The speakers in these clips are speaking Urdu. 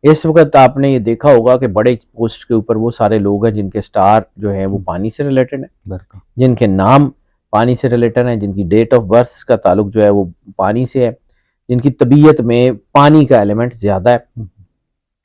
اس وقت آپ نے یہ دیکھا ہوگا کہ بڑے پوسٹ کے اوپر وہ سارے لوگ ہیں جن کے سٹار جو ہیں وہ پانی سے ریلیٹڈ ہیں، جن کے نام پانی سے ریلیٹڈ ہیں، جن کی ڈیٹ آف برتھ کا تعلق جو ہے وہ پانی سے ہے، جن کی طبیعت میں پانی کا ایلیمنٹ زیادہ ہے.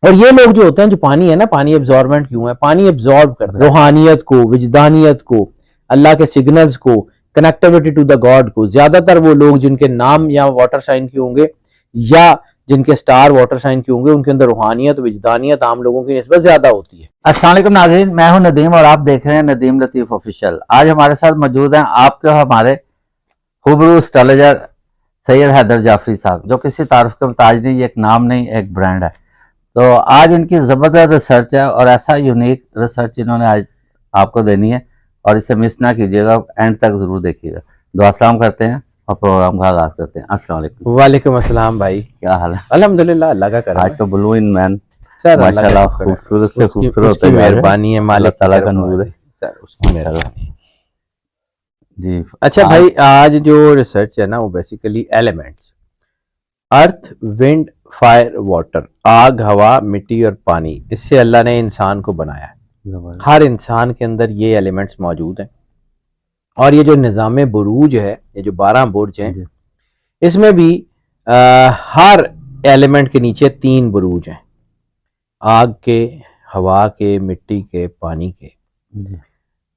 اور یہ لوگ جو ہوتے ہیں، جو پانی ہے نا، پانی ایبزاربنٹ کیوں ہے؟ پانی ایبزارب کرتا ہے روحانیت کو، وجدانیت کو، اللہ کے سگنلز کو، کنیکٹیوٹی ٹو دا گاڈ کو. زیادہ تر وہ لوگ جن کے نام یا واٹر سائن کے ہوں گے یا جن کے سٹار واٹر سائن کے ہوں گے، ان کے اندر روحانیت، وجدانیت عام لوگوں کی نسبت زیادہ ہوتی ہے. السلام علیکم ناظرین، میں ہوں ندیم اور آپ دیکھ رہے ہیں ندیم لطیف آفیشیل. آج ہمارے ساتھ موجود ہیں آپ کے ہمارے خوبرو اسٹرالوجر سید حیدر جعفری صاحب، جو کسی تعارف کا محتاج نہیں، یہ ایک نام نہیں، ایک برانڈ ہے. تو آج ان کی زبردست ریسرچ ہے اور ایسا یونیک ریسرچ انہوں نے آج آپ کو دینی ہے، اور اسے مس نہ کیجیے گا، اینڈ تک ضرور دیکھیے گا. دعا سلام کرتے ہیں اور پروگرام کا آغاز کرتے ہیں. السلام علیکم. وعلیکم السلام بھائی، کیا حال ہے؟ الحمدللہ، اللہ کا کرم آج ہے تو بلو ان مین سر. ماشاءاللہ خوبصورت سے خوبصورت ہوتے جا رہے ہیں. مہربانی ہے، اللہ تعالیٰ کا نور ہے سر، اس کی مہربانی ہے. جی. اچھا بھائی، آج جو ریسرچ ہے نا وہ بیسیکلی ایلیمنٹس، ارتھ، ونڈ، فائر، واٹر، آگ، ہوا، مٹی اور پانی، اس سے اللہ نے انسان کو بنایا ہے. ہر انسان کے اندر یہ ایلیمنٹس موجود ہیں. اور یہ جو نظام بروج ہے، یہ جو 12 برج ہیں، اس میں بھی ہر ایلیمنٹ کے نیچے 3 بروج ہیں، آگ کے، ہوا کے، مٹی کے، پانی کے.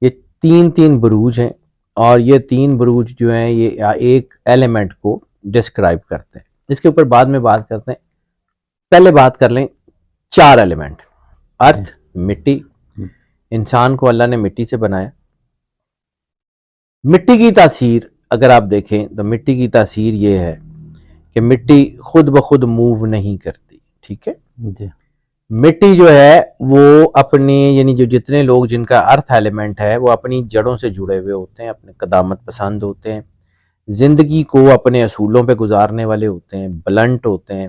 یہ 3 بروج ہیں، اور یہ 3 بروج جو ہیں یہ ایک ایلیمنٹ کو ڈسکرائب کرتے ہیں. اس کے اوپر بعد میں بات کرتے ہیں. پہلے بات کر لیں 4 ایلیمنٹ. ارتھ، مٹی، انسان کو اللہ نے مٹی سے بنایا. مٹی کی تاثیر اگر آپ دیکھیں تو مٹی کی تاثیر یہ ہے کہ مٹی خود بخود موو نہیں کرتی. ٹھیک ہے، مٹی جو ہے وہ اپنی، یعنی جو جتنے لوگ جن کا ارتھ ایلیمنٹ ہے وہ اپنی جڑوں سے جڑے ہوئے ہوتے ہیں، اپنے قدامت پسند ہوتے ہیں، زندگی کو اپنے اصولوں پہ گزارنے والے ہوتے ہیں، بلنٹ ہوتے ہیں،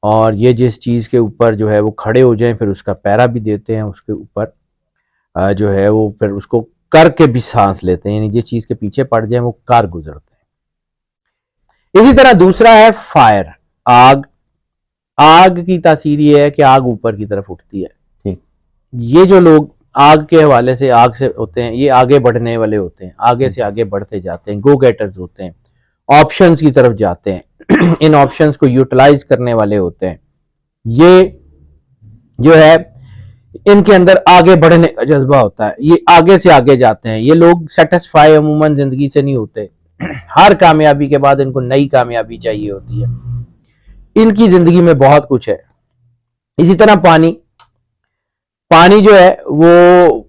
اور یہ جس چیز کے اوپر جو ہے وہ کھڑے ہو جائیں پھر اس کا پیرا بھی دیتے ہیں، اس کے اوپر جو ہے وہ پھر اس کو کر کے بھی سانس لیتے ہیں، یعنی جس چیز کے پیچھے پڑ جائیں وہ کار گزرتے ہیں. اسی طرح دوسرا ہے فائر، آگ. آگ کی تاثیر یہ ہے کہ آگ اوپر کی طرف اٹھتی ہے. یہ جو لوگ آگ کے حوالے سے، آگ سے ہوتے ہیں، یہ آگے بڑھنے والے ہوتے ہیں، آگے سے آگے بڑھتے جاتے ہیں، گو گیٹرز ہوتے ہیں، آپشنز کی طرف جاتے ہیں، ان آپشنز کو یوٹیلائز کرنے والے ہوتے ہیں. یہ جو ہے ان کے اندر آگے بڑھنے کا جذبہ ہوتا ہے، یہ آگے سے آگے جاتے ہیں. یہ لوگ سیٹسفائی عموماً زندگی سے نہیں ہوتے، ہر کامیابی کے بعد ان کو نئی کامیابی چاہیے ہوتی ہے. ان کی زندگی میں بہت کچھ ہے. اسی طرح پانی جو ہے وہ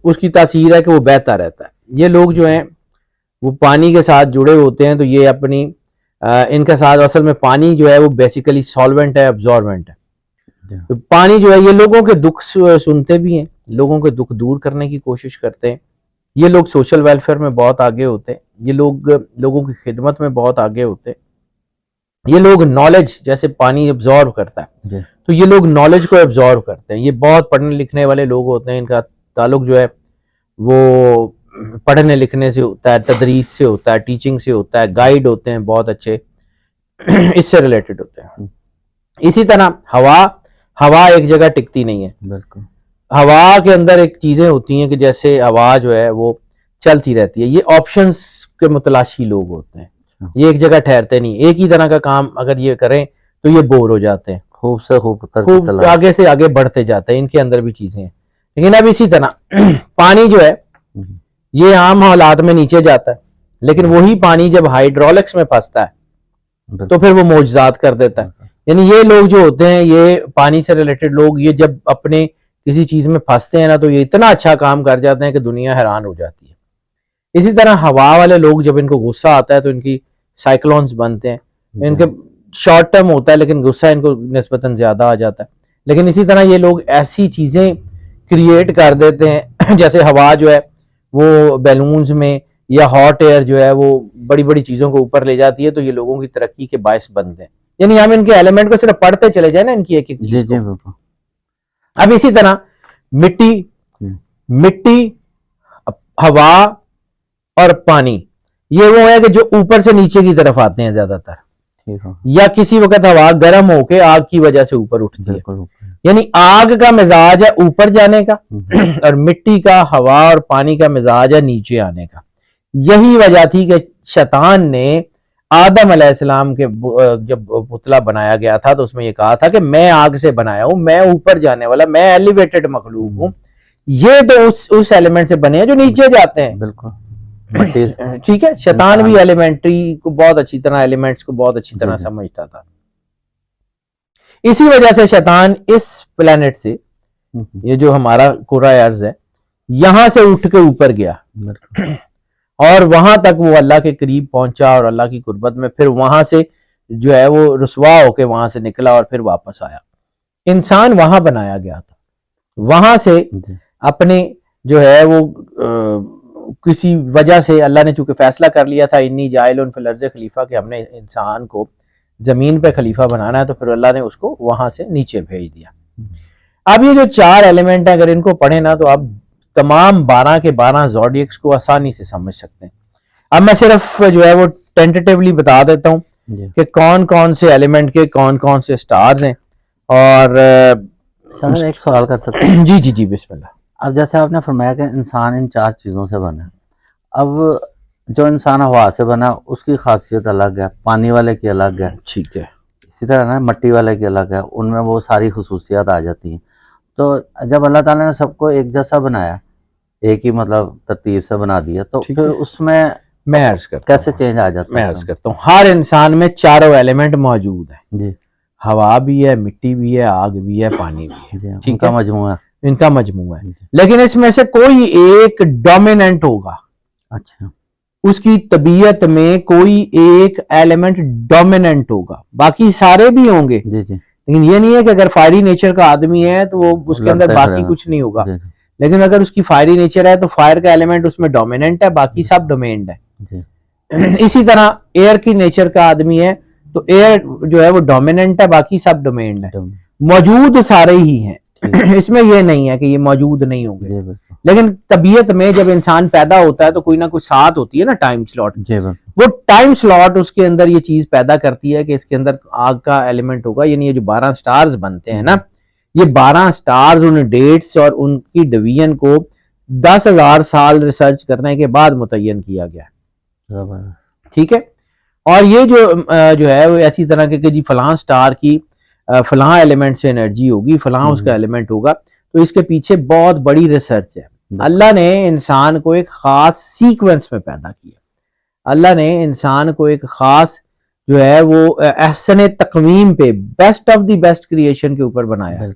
اس کی تاثیر ہے کہ وہ بہتا رہتا ہے. یہ لوگ جو ہیں وہ پانی کے ساتھ جڑے ہوتے ہیں، تو یہ اپنی ان کا ساتھ، اصل میں پانی جو ہے وہ بیسیکلی سالوینٹ ہے، ابزاربنٹ ہے. تو پانی جو ہے یہ لوگوں کے دکھ سنتے بھی ہیں، لوگوں کے دکھ دور کرنے کی کوشش کرتے ہیں. یہ لوگ سوشل ویلفیئر میں بہت آگے ہوتے ہیں، یہ لوگ لوگوں کی خدمت میں بہت آگے ہوتے ہیں. یہ لوگ نالج، جیسے پانی ابزارو کرتا ہے تو یہ لوگ نالج کو ابزارو کرتے ہیں. یہ بہت پڑھنے لکھنے والے لوگ ہوتے ہیں، ان کا تعلق جو ہے وہ پڑھنے لکھنے سے ہوتا ہے، تدریس سے ہوتا ہے، ٹیچنگ سے ہوتا ہے، گائیڈ ہوتے ہیں بہت اچھے، اس سے ریلیٹڈ ہوتے ہیں. اسی طرح ہوا ایک جگہ ٹکتی نہیں ہے. بالکل، ہوا کے اندر ایک چیزیں ہوتی ہیں کہ جیسے ہوا جو ہے وہ چلتی رہتی ہے. یہ آپشنز کے متلاشی لوگ ہوتے ہیں، یہ ایک جگہ ٹھہرتے نہیں. ایک ہی طرح کا کام اگر یہ کریں تو یہ بور ہو جاتے ہیں، خوب آگے سے آگے بڑھتے جاتے ہیں. ان کے اندر بھی چیزیں ہیں. لیکن اب اسی طرح پانی جو ہے یہ عام حالات میں نیچے جاتا ہے، لیکن وہی پانی جب ہائیڈرولکس میں پھنستا ہے تو پھر وہ معجزات کر دیتا ہے. یعنی یہ لوگ جو ہوتے ہیں، یہ پانی سے ریلیٹڈ لوگ، یہ جب اپنے کسی چیز میں پھنستے ہیں نا تو یہ اتنا اچھا کام کر جاتے ہیں کہ دنیا حیران ہو جاتی ہے. اسی طرح ہوا والے لوگ جب ان کو غصہ آتا ہے تو ان کی سائیکلونز بنتے ہیں. ان کے شارٹ ٹرم ہوتا ہے لیکن غصہ ان کو نسبتاً زیادہ آ جاتا ہے. لیکن اسی طرح یہ لوگ ایسی چیزیں کریٹ کر دیتے ہیں، جیسے ہوا جو ہے وہ بیلونز میں، یا ہاٹ ایئر جو ہے وہ بڑی بڑی چیزوں کو اوپر لے جاتی ہے، تو یہ لوگوں کی ترقی کے باعث بنتے ہیں. یعنی ہم ان کے ایلیمنٹ کو صرف پڑھتے چلے جائیں نا، ان کی ایک ایک چیز کو. اب اسی طرح مٹی، ہوا اور پانی، یہ وہ ہے کہ جو اوپر سے نیچے کی طرف آتے ہیں زیادہ تر، یا کسی وقت ہوا گرم ہو کے آگ کی وجہ سے اوپر اٹھتی ہے. یعنی آگ کا مزاج ہے اوپر جانے کا اور مٹی کا، ہوا اور پانی کا مزاج ہے نیچے آنے کا. یہی وجہ تھی کہ شیطان نے آدم علیہ السلام کے جب پتلا بنایا گیا تھا تو اس میں یہ کہا تھا کہ میں آگ سے بنایا ہوں، میں اوپر جانے والا، میں ایلیویٹڈ مخلوق ہوں. یہ تو اس ایلیمنٹ سے بنے ہیں جو نیچے جاتے ہیں. بالکل ٹھیک ہے. شیطان بھی ایلیمنٹری کو بہت اچھی طرح، ایلیمنٹس کو بہت اچھی طرح سمجھتا تھا. اسی وجہ سے شیطان اس پلانٹ سے، یہ جو ہمارا کرہ ارض ہے، یہاں سے اٹھ کے اوپر گیا اور وہاں تک وہ اللہ کے قریب پہنچا اور اللہ کی قربت میں، پھر وہاں سے جو ہے وہ رسوا ہو کے وہاں سے نکلا اور پھر واپس آیا. انسان وہاں بنایا گیا تھا، وہاں سے اپنے جو ہے وہ کسی وجہ سے اللہ نے چونکہ فیصلہ کر لیا تھا انی جاعل فی الارض خلیفہ، کہ ہم نے انسان کو زمین پہ خلیفہ بنانا ہے، تو پھر اللہ نے اس کو وہاں سے نیچے بھیج دیا. اب یہ جو 4 ایلیمنٹ ہیں اگر ان کو پڑھیں نا تو آپ تمام 12 کے 12 زوڈیکس کو آسانی سے سمجھ سکتے ہیں. اب میں صرف جو ہے وہ ٹینٹیٹیولی بتا دیتا ہوں کہ کون کون سے ایلیمنٹ کے کون کون سے سٹارز ہیں. اور ایک سوال کر سکتے ہیں؟ جی جی جی بسم اللہ. اب جیسے آپ نے فرمایا کہ انسان ان 4 چیزوں سے بنا، اب جو انسان ہوا سے بنا اس کی خاصیت الگ ہے، پانی والے کی الگ ہے، ٹھیک ہے، اسی طرح نا مٹی والے کی الگ ہے، ان میں وہ ساری خصوصیات آ جاتی ہیں. تو جب اللہ تعالیٰ نے سب کو ایک جیسا بنایا، ایک ہی مطلب ترتیب سے بنا دیا، تو پھر اس میں عرض کرتا کیسے چینج آ جاتا ہے؟ میں عرض کرتا ہوں، ہر انسان میں 4 ایلیمنٹ موجود ہیں. جی، ہوا بھی ہے، مٹی بھی ہے، آگ بھی ہے، پانی بھی ہے. ان کا مجموعہ، ان کا مجموعہ ہے. لیکن اس میں سے کوئی ایک ڈومیننٹ ہوگا. اچھا، اس کی طبیعت میں کوئی ایک ایلیمنٹ ڈومیننٹ ہوگا، باقی سارے بھی ہوں گے. جی جی. لیکن یہ نہیں ہے کہ اگر فائری نیچر کا آدمی ہے تو وہ اس کے اندر باقی کچھ نہیں ہوگا. لیکن اگر اس کی فائری نیچر ہے تو فائر کا ایلیمنٹ اس میں ڈومیننٹ ہے، باقی سب ڈومینڈ ہے. اسی طرح ایئر کی نیچر کا آدمی ہے تو ایئر جو ہے وہ ڈومیننٹ ہے، باقی سب ڈومینڈ ہے. موجود سارے ہی ہیں، اس میں یہ نہیں ہے کہ یہ موجود نہیں ہوں گے. لیکن طبیعت میں جب انسان پیدا ہوتا ہے تو کوئی نہ کوئی ساتھ ہوتی ہے نا ٹائم سلاٹ. وہ ٹائم سلاٹ اس کے اندر یہ چیز پیدا کرتی ہے کہ اس کے اندر آگ کا ایلیمنٹ ہوگا. یعنی یہ جو 12 سٹارز بنتے ہیں نا، یہ 12 سٹارز ان ڈیٹس اور ان کی ڈویژن کو 10,000 سال ریسرچ کرنے کے بعد متعین کیا گیا ہے. ٹھیک ہے. اور یہ جو ہے وہ ایسی طرح کہ جی فلاں سٹار کی فلاں ایلیمنٹ سے انرجی ہوگی، فلاں اس کا ایلیمنٹ ہوگا، تو اس کے پیچھے بہت بڑی ریسرچ ہے. اللہ نے انسان کو ایک خاص سیکوینس میں پیدا کیا. اللہ نے انسان کو ایک خاص جو ہے وہ احسن تقویم پہ، best of the best creation کے اوپر بنایا.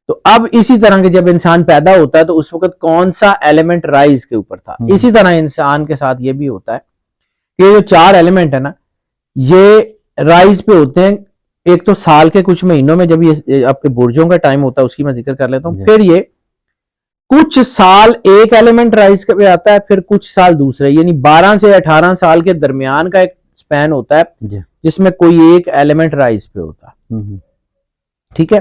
تو اب اسی طرح کے جب انسان پیدا ہوتا ہے تو اس وقت کون سا ایلیمنٹ رائز کے اوپر تھا. اسی طرح انسان کے ساتھ یہ بھی ہوتا ہے کہ یہ جو 4 ایلیمنٹ ہے نا، یہ رائز پہ ہوتے ہیں. ایک تو سال کے کچھ مہینوں میں جب یہ آپ کے برجوں کا ٹائم ہوتا ہے اس کی میں ذکر کر لیتا ہوں. پھر یہ کچھ سال ایک ایلیمنٹ رائز پہ آتا ہے، پھر کچھ سال دوسرے، یعنی 12 سے 18 سال کے درمیان کا ایک سپین ہوتا ہے جس میں کوئی ایک ایلیمنٹ رائز پہ ہوتا ہے. ٹھیک ہے.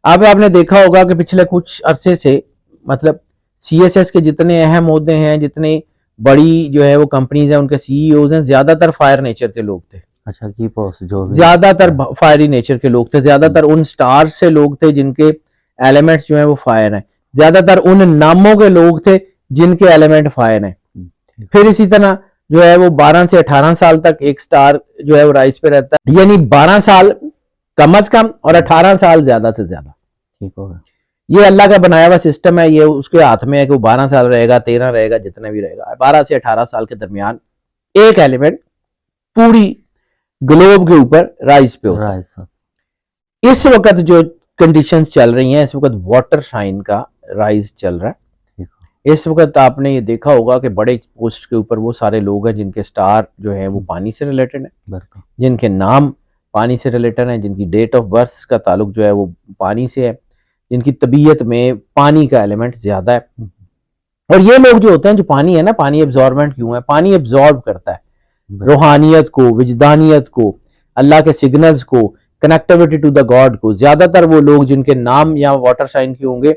اب آپ نے دیکھا ہوگا کہ پچھلے کچھ عرصے سے مطلب سی ایس ایس کے جتنے اہم عہدے ہیں، جتنے بڑی جو ہے وہ کمپنیز ہیں، ان کے سی ای اوز ہیں، زیادہ تر فائر نیچر کے لوگ تھے. اچھا، کی پوسٹ جو زیادہ تر فائری نیچر کے لوگ تھے. زیادہ تر ان سٹارز سے لوگ تھے جن کے ایلیمنٹس جو ہیں وہ فائر ہیں. زیادہ تر ان ناموں کے لوگ تھے جن کے ایلیمنٹ فائر ہیں. پھر اسی طرح جو ہے وہ 12 سے 18 سال تک ایک سٹار جو ہے وہ رائز پہ رہتا ہے. یعنی 12 سال کم از کم اور 18 سال زیادہ سے زیادہ. ٹھیک ہوگا. یہ اللہ کا بنایا ہوا سسٹم ہے. یہ اس کے ہاتھ میں ہے کہ وہ 12 سال رہے گا، 13 رہے گا، جتنے بھی رہے گا. 12 سے 18 سال کے درمیان ایک ایلیمنٹ پوری گلوب کے اوپر رائز پہ ہوتا ہے. اس وقت جو کنڈیشنز چل رہی ہیں، اس وقت واٹر سائن کا رائز چل رہا ہے. اس وقت آپ نے یہ دیکھا ہوگا کہ بڑے پوسٹ کے اوپر وہ سارے لوگ ہیں جن کے سٹار جو ہیں وہ پانی سے ریلیٹڈ ہیں، جن کے نام پانی سے ریلیٹڈ ہیں، جن کی ڈیٹ آف برتھ کا تعلق جو ہے وہ پانی سے ہے، جن کی طبیعت میں پانی کا ایلیمنٹ زیادہ ہے. اور یہ لوگ جو ہوتے ہیں، جو پانی ہے نا، پانی ایبزاربنٹ کیوں ہے؟ پانی ایبزارب کرتا ہے روحانیت کو، وجدانیت کو، اللہ کے سگنلز کو، کنیکٹیوٹی ٹو دا گاڈ کو. زیادہ تر وہ لوگ جن کے نام یا واٹر سائن کے ہوں گے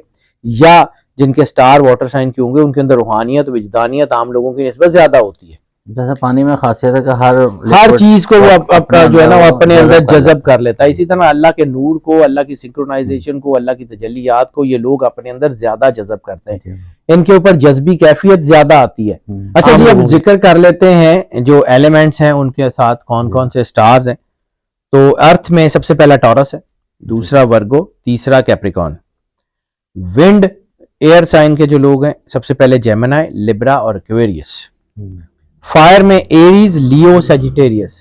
یا جن کے سٹار واٹر سائن کے ہوں گے، ان کے اندر روحانیت، وجدانیت عام لوگوں کی نسبت زیادہ ہوتی ہے. جیسے پانی میں خاصیت ہے کہ ہر چیز کو وہ اپنا جو ہے نا وہ اپنے اندر جذب کر جذب کر لیتا ہے. اسی طرح اللہ کے نور کو, اللہ کی سنکرونائزیشن کو, اللہ کی تجلیات کو یہ لوگ اپنے اندر زیادہ جذب کرتے ہیں, ان کے اوپر جذبی کیفیت زیادہ آتی ہے. اچھا جی, اب ذکر کر لیتے ہیں جو ایلیمنٹس ہیں ان کے ساتھ کون کون سے سٹارز ہیں. تو ارتھ میں سب سے پہلا ٹورس ہے, دوسرا ورگو, تیسرا کیپریکون. ونڈ ایئر سائن کے جو لوگ ہیں سب سے پہلے جیمنائی, لبرا اور ایکویریس. فائر میں ایریز, لیو, سیجیٹیریس.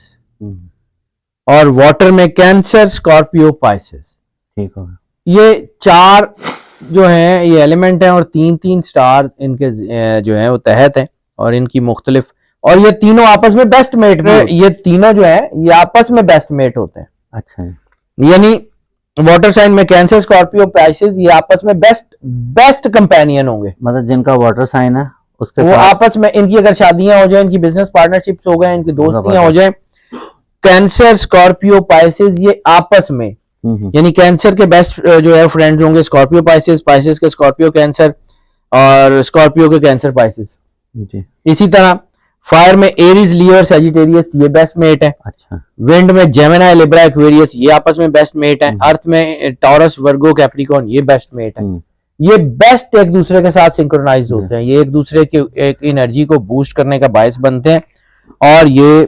اور واٹر میں کینسر, اسکارپیو, پائسس. ٹھیک ہو, یہ چار جو ہیں یہ ایلیمنٹ ہیں اور تین تین سٹار ان کے جو ہیں وہ تحت ہیں, اور ان کی مختلف, اور یہ تینوں آپس میں بیسٹ میٹ, یہ تینوں جو ہیں یہ آپس میں بیسٹ میٹ ہوتے ہیں. اچھا, یعنی واٹر سائن میں کینسر, اسکارپیو, پائسس یہ آپس میں بیسٹ کمپینین ہوں گے. مطلب جن کا واٹر سائن ہے اس کے وہ آپس میں, ان کی اگر شادیاں ہو جائیں, ان کی بزنس پارٹنرشپس ہو گئے, ان کی دوستیاں ہو جائیں, کینسر, اسکارپیو, پائسس یہ آپس میں, یعنی کینسر کے بیسٹ جو ہے فرینڈز ہوں گے اسکارپیو پائسس, پائسس کے اسکارپیو کینسر, اور اسکارپیو کے کینسر پائسس. اسی طرح فائر میں ایریز, لیو اور سیجیٹیریس یہ بیسٹ میٹ ہے. ونڈ میں جیمنائی, لبرا, ایکویریس یہ آپس میں بیسٹ میٹ ہے. ارتھ میں ٹورس, ورگو, کیپریکون یہ بیسٹ میٹ ہے. یہ بیسٹ ایک دوسرے کے ساتھ سنکرونائز ہوتے ہیں, یہ ایک دوسرے کی ایک انرجی کو بوسٹ کرنے کا باعث بنتے ہیں, اور یہ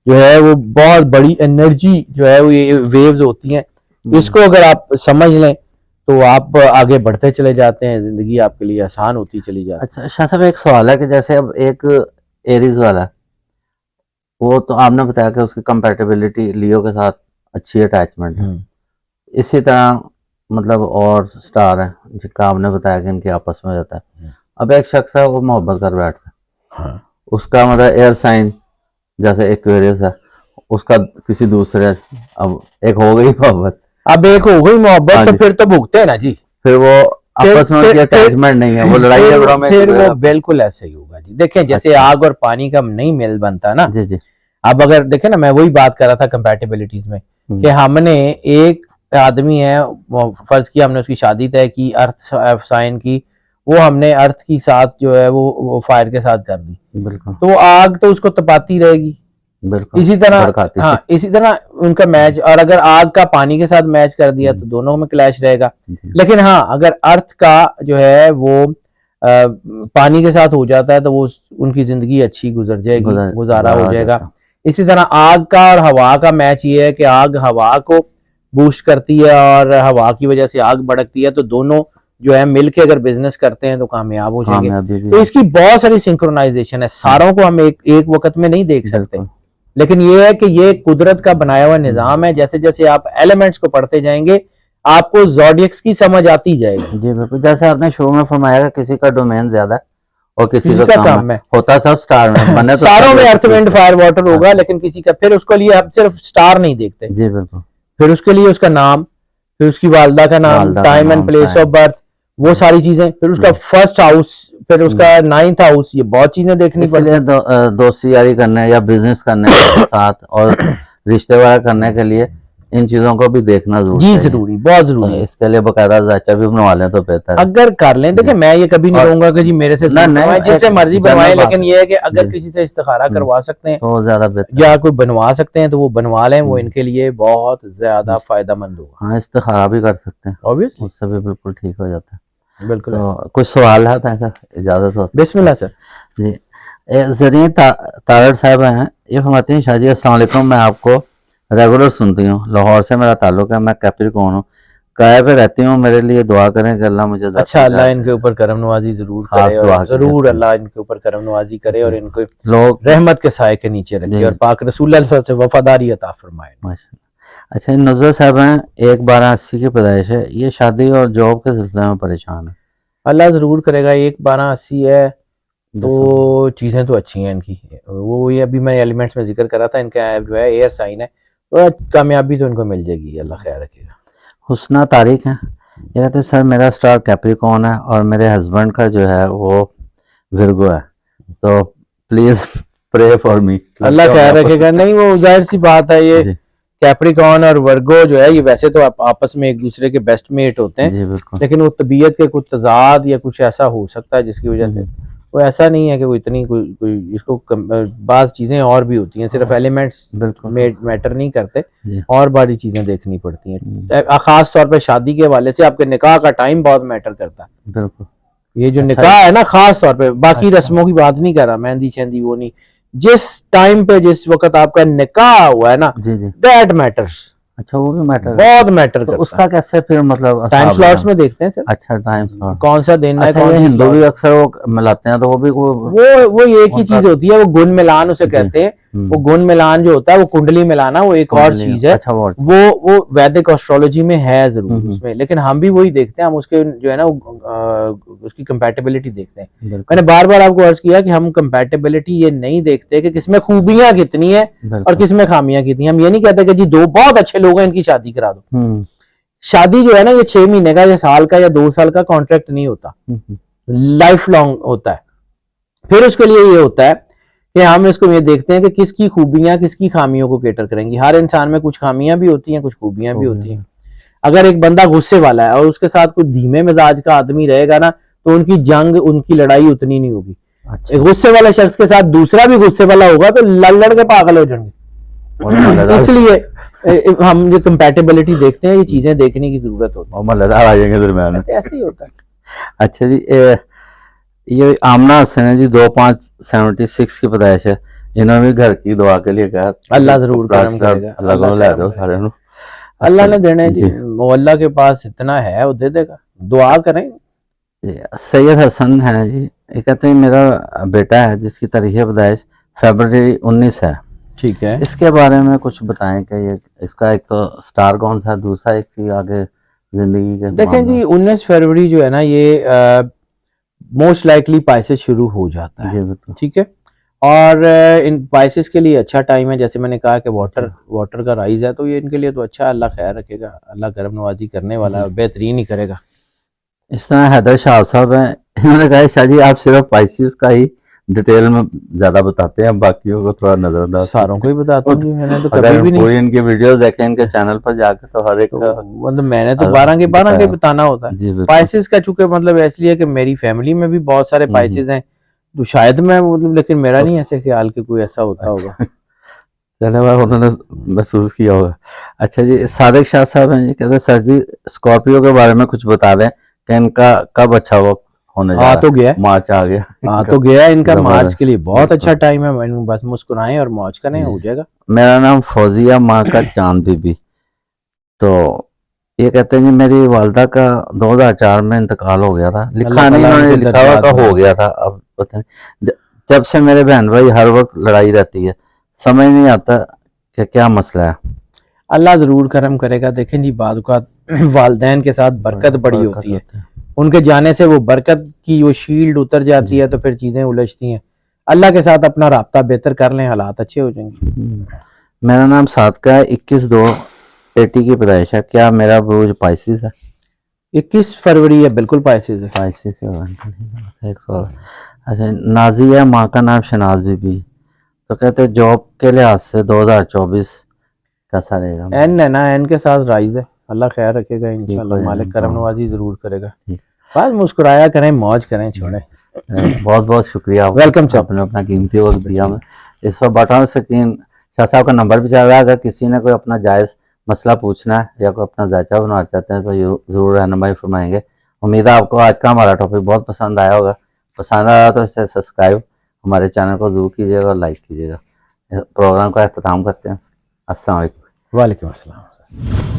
جو ہے وہ بہت بڑی انرجی جو ہے وہ یہ ویوز ہوتی ہیں. اس کو اگر آپ سمجھ لیں تو آپ آگے بڑھتے چلے جاتے ہیں, زندگی آپ کے لیے آسان ہوتی چلی جاتی ہے. اچھا شاہ صاحب, ایک سوال ہے کہ جیسے اب ایک ایریز والا, وہ تو آپ نے بتایا کہ اس کی کمپیٹیبلٹی لیو کے ساتھ اچھی اٹیچمنٹ ہے, اسی طرح مطلب اور سٹار ہیں جن کا آپ نے بتایا کہ ان کے آپس میں رہتا ہے. اب ایک شخص ہے وہ محبت کر بیٹھتا ہے, اس کا مطلب ایئر سائن جیسے ایکویریس ہے, اس کا کسی دوسرے, اب ایک ہو گئی محبت, اب ایک ہو گئی محبت تو پھر تو بھگتے ہیں نا جی, پھر وہ آپس میں اٹیچمنٹ نہیں ہے, وہ لڑائی جھگڑوں میں, پھر وہ بالکل ایسے ہی ہوگا جی. دیکھیں جیسے آگ اور پانی کا نہیں میل بنتا نا, جی جی, اب اگر دیکھیں نا, میں وہی بات کر رہا تھا کمپیٹیبلٹیز میں, کہ ہم نے ایک آدمی ہے, فرض کیا ہم نے اس کی شادی طے کی ارتھ سائن کی, وہ ہم نے ارتھ کی ساتھ جو ہے وہ فائر کے ساتھ کر دی, بالکل, تو وہ آگ تو اس کو تپاتی رہے گی. بالکل اسی طرح ہاں, اسی طرح ان کا میچ, اور اگر آگ کا پانی کے ساتھ میچ کر دیا تو دونوں میں کلیش رہے گا. لیکن ہاں اگر ارتھ کا جو ہے وہ پانی کے ساتھ ہو جاتا ہے تو وہ ان کی زندگی اچھی گزر جائے گی, گزارا ہو جائے گا. اسی طرح آگ کا اور ہوا کا میچ یہ ہے کہ آگ ہوا کو بوسٹ کرتی ہے اور ہوا کی وجہ سے آگ بھڑکتی ہے, تو دونوں جو ہے مل کے اگر بزنس کرتے ہیں تو کامیاب ہو جائیں گے. تو اس کی بہت ساری سنکرونائزیشن ہے, ساروں کو ہم ایک وقت میں نہیں دیکھ سکتے, لیکن یہ ہے کہ یہ قدرت کا بنایا ہوا نظام ہے. جیسے جیسے آپ ایلیمنٹس کو پڑھتے جائیں گے آپ کو زوڈیکس کی سمجھ آتی جائے گی. جی بالکل, جیسے آپ نے شروع میں فرمایا کہ کسی کا ڈومین زیادہ ہے اور کسی کا کم ہے, ہوتا سب سٹار میں, ساروں میں ارتھ ونڈ فائر واٹر ہوگا, لیکن کسی کا, پھر اس کے لیے آپ صرف سٹار نہیں دیکھتے. جی بالکل, پھر اس کے لیے اس کا نام, پھر اس کی والدہ کا نام, time and place of birth, وہ ساری چیزیں, پھر اس کا فرسٹ ہاؤس, پھر اس کا 9th ہاؤس, یہ بہت چیزیں دیکھنی پڑتی ہیں. دوستی یاری کرنے یا بزنس کرنے کے ساتھ اور رشتے وغیرہ کرنے کے لیے ان چیزوں کو بھی دیکھنا ضروری ہے. جی ضروری, بہت ضروری ہے. اس کے لیے باقاعدہ ذائچہ بھی بنوا لیں تو بہتر ہے. اگر کر لیں, دیکھیں میں یہ کبھی نہیں کہوں گا کہ جی میرے سے جس سے مرضی بنوائیں, لیکن یہ ہے کہ اگر کسی سے استخارہ کروا سکتے ہیں تو زیادہ بہتر, یا کوئی بنوا سکتے ہیں تو وہ بنوا لیں, وہ ان کے لیے بہت زیادہ فائدہ مند ہوگا. ہاں استخارہ بھی کر سکتے ہیں obviously, اس سے بھی بالکل ٹھیک ہو جاتا ہے. بالکل. کچھ سوال ہے سر, اجازت ہو؟ بسم اللہ سر. جی, زرین تارڑ صاحب ہیں, یہ فرماتے ہیں شاہ جی السلام علیکم, میں آپ کو ریگولر سنتی ہوں, لاہور سے میرا تعلق ہے, میں کیپریکون ہوں, کرائے پہ رہتی ہوں, میرے لیے دعا کریں کہ اللہ مجھے. اچھا, اللہ ان کے اوپر کرم نوازی ضرور کرے, اور ضرور اللہ ان کے اوپر کرم نوازی کرے اور ان کو لوگ رحمت کے سائے کے نیچے رکھے اور پاک رسول اللہ صلی اللہ علیہ وسلم سے وفاداری عطا فرمائے. اچھا, نظر صاحب ہیں, 1/12/80 کی پیدائش ہے, یہ شادی اور جاب کے سلسلے میں پریشان ہے. اللہ ضرور کرے گا. 1/12/80 ہے تو چیزیں تو اچھی ہیں ان کی, وہ یہ ابھی میں ایلیمنٹس میں ذکر کر رہا تھا, ان کا جو ہے ایئر سائن ہے, تو کامیابی تو ان کو مل جائے گی, اللہ خیر رکھے گا. حسنہ طارق ہے, یہ کہتے ہیں سر میرا سٹار کیپریکون ہے اور میرے ہسبینڈ کا جو ہے وہ ورگو ہے, تو پلیز پرے فار می. اللہ خیر رکھے گا. نہیں, وہ ظاہر سی بات ہے, یہ کیپریکون اور ورگو جو ہے یہ ویسے تو آپس میں ایک دوسرے کے بیسٹ میٹ ہوتے ہیں, لیکن وہ طبیعت کے کچھ تضاد یا کچھ ایسا ہو سکتا ہے جس کی وجہ سے وہ ایسا نہیں ہے کہ وہ اتنی کوئی اس کو بعض چیزیں اور بھی ہوتی ہیں, صرف ایلیمنٹس میٹر نہیں کرتے, اور بڑی چیزیں دیکھنی پڑتی ہیں. خاص طور پہ شادی کے حوالے سے آپ کے نکاح کا ٹائم بہت میٹر کرتا ہے. بالکل یہ جو نکاح ہے نا خاص طور پہ, باقی رسموں کی بات نہیں کر رہا, مہندی شہندی وہ نہیں, جس ٹائم پہ جس وقت آپ کا نکاح ہوا ہے نا, دیٹ میٹرز. اچھا وہ بھی میٹر بہت میٹر کرتا ہے. اس کا کیسے پھر مطلب ٹائم سلاٹس میں دیکھتے ہیں سر. اچھا ٹائم سلاٹ کون سا دن ہے, کون سی ہندو بھی اکثر وہ ملاتے ہیں, تو وہ بھی وہ ایک ہی چیز ہوتی ہے, وہ گن ملان اسے کہتے ہیں. وہ گن ملان جو ہوتا ہے وہ کنڈلی ملانا, وہ ایک اور چیز ہے. وہ ویدک ایسٹرولوجی میں ہے ضرور اس میں, لیکن ہم بھی وہی دیکھتے ہیں, ہم اس کے جو ہے نا اس کی کمپیٹیبلٹی دیکھتے ہیں. میں نے بار بار آپ کو عرض کیا کہ ہم کمپیٹیبلٹی یہ نہیں دیکھتے کہ کس میں خوبیاں کتنی ہیں اور کس میں خامیاں کتنی ہیں. ہم یہ نہیں کہتے کہ جی دو بہت اچھے لوگ ہیں ان کی شادی کرا دو. شادی جو ہے نا یہ 6 مہینے کا یا سال کا یا 2 سال کا کانٹریکٹ نہیں ہوتا, لائف لانگ ہوتا ہے. پھر اس کے لیے یہ ہوتا ہے کہ ہم اس کو یہ دیکھتے ہیں کہ کس کی خوبیاں کس کی خامیوں کو کیٹر کریں گی. ہر انسان میں کچھ خامیاں بھی ہوتی ہیں, کچھ خوبیاں بھی ہوتی ہیں. اگر ایک بندہ غصے والا ہے اور اس کے ساتھ کوئی دھیمے مزاج کا آدمی رہے گا نا, تو ان کی جنگ, ان کی لڑائی اتنی نہیں ہوگی. غصے والے شخص کے ساتھ دوسرا بھی غصے والا ہوگا تو لڑ کے پاگل ہو جائیں گے. اس لیے ہم جو کمپیٹیبلٹی دیکھتے ہیں, یہ چیزیں دیکھنے کی ضرورت ہوتی ہے. ایسے ہی ہوتا ہے. اچھا جی, یہ آمنہ حسن ہے جی 2576 کی پیدائش ہے. انہوں نے گھر کی دعا کے لیے کہا اللہ ضرور کرم کرے گا. اللہ نے دینے جی, وہ اللہ کے پاس اتنا ہے وہ دے دے گا, دعا کریں. سید حسن ہے جی, یہ کہتے ہیں میرا بیٹا ہے جس کی تاریخ پیدائش فیبرری 19 ہے. ٹھیک ہے, اس کے بارے میں کچھ بتائیں کہ یہ اس کا ایک تو سٹار کون سا ہے, دوسرا ایک کی آگے زندگی کے. دیکھیں جی 19 فروری جو ہے نا یہ موسٹ لائکلی پائسس شروع ہو جاتا ہے. ٹھیک ہے, اور ان پائسس کے لیے اچھا ٹائم ہے. جیسے میں نے کہا کہ واٹر کا رائز ہے, تو یہ ان کے لیے تو اچھا, اللہ خیر رکھے گا, اللہ کرم نوازی کرنے والا ہے, بہترین ہی کرے گا. اس طرح حیدر شاہ صاحب ہیں, انہوں نے کہا شاہ جی آپ صرف پائسس کا ہی ڈیٹیل میں زیادہ بتاتے ہیں, باقیوں کو تھوڑا نظر انداز. ساروں کو ہی بتاتا ہوں جی, میں نے تو کبھی بھی نہیں, پوری ان کی ویڈیوز دیکھیں ان کے چینل پر جا کے, تو ہر ایک مطلب میں نے تو 12 کے بتانا ہوتا ہے. پائسس کا چونکہ مطلب اس لیے کہ میری فیملی میں بھی بہت سارے پائسس ہیں, تو شاید میں مطلب, لیکن میرا نہیں ایسے خیال کہ کوئی ایسا ہوتا ہوگا. چلے بھائی انہوں نے محسوس کیا ہوگا. اچھا جی, صادق شاہ صاحب ہیں, یہ کہتے ہیں سر جی اسکارپیو کے بارے میں کچھ بتا دیں کہ ان کا کب اچھا وقت ہونے جا رہا ہے. تو گیا مارچ آ گیا. تو گیا ان کا مارچ کے لیے بہت اچھا ٹائم ہے, بس مسکرائیں اور موج کریں, ہو جائے گا. میرا نام فوزیہ, ماں کا چاند بی بی. تو یہ کہتے ہیں جی میری والدہ کا 2004 میں انتقال ہو گیا تھا, لکھا نہیں انہوں نے, لکھا ہوا تو ہو گیا تھا. اب بتائیں, جب سے میرے بہن بھائی ہر وقت لڑائی رہتی ہے, سمجھ نہیں آتا کہ کیا مسئلہ ہے. اللہ ضرور کرم کرے گا. دیکھیں جی بعض اوقات والدین کے ساتھ برکت بڑی ہوتی ہے, ان کے جانے سے وہ برکت کی وہ شیلڈ اتر جاتی ہے, تو پھر چیزیں الجھتی ہیں. اللہ کے ساتھ اپنا رابطہ بہتر کر لیں, حالات اچھے ہو جائیں گے. میرا نام صادقہ ہے, 21/2/80 کی پیدائش ہے. کیا میرا بروج پائسس ہے؟ 21 فروری ہے, بالکل پائسس ہے. پائسس ہے. اچھا, نازی ہے, ماں کا نام شناز بی بی. تو کہتے ہیں جاب کے لحاظ سے 2024 کیسا رہے گا؟ این ہے نا, این کے ساتھ رائز ہے, اللہ خیر رکھے گا انشاءاللہ, مالک کرم نوازی ضرور کرے گا. بس مسکرایا کریں, موج کریں, چھوڑیں. بہت بہت شکریہ, ویلکم آپ نے اپنا قیمتی وقت دیا. میں اس وقت بٹن سکرین شاہ صاحب کا نمبر بھی چل رہا ہے, اگر کسی نے کوئی اپنا جائز مسئلہ پوچھنا ہے یا کوئی اپنا ذائچہ بنانا چاہتے ہیں تو ضرور رہنمائی فرمائیں گے. امید ہے آپ کو آج کا ہمارا ٹاپک بہت پسند آیا ہوگا. پسند آیا تو اسے سبسکرائب ہمارے چینل کو ضرور کیجیے گا اور لائک کیجیے گا. پروگرام کا اختتام کرتے ہیں. السلام علیکم. وعلیکم السلام.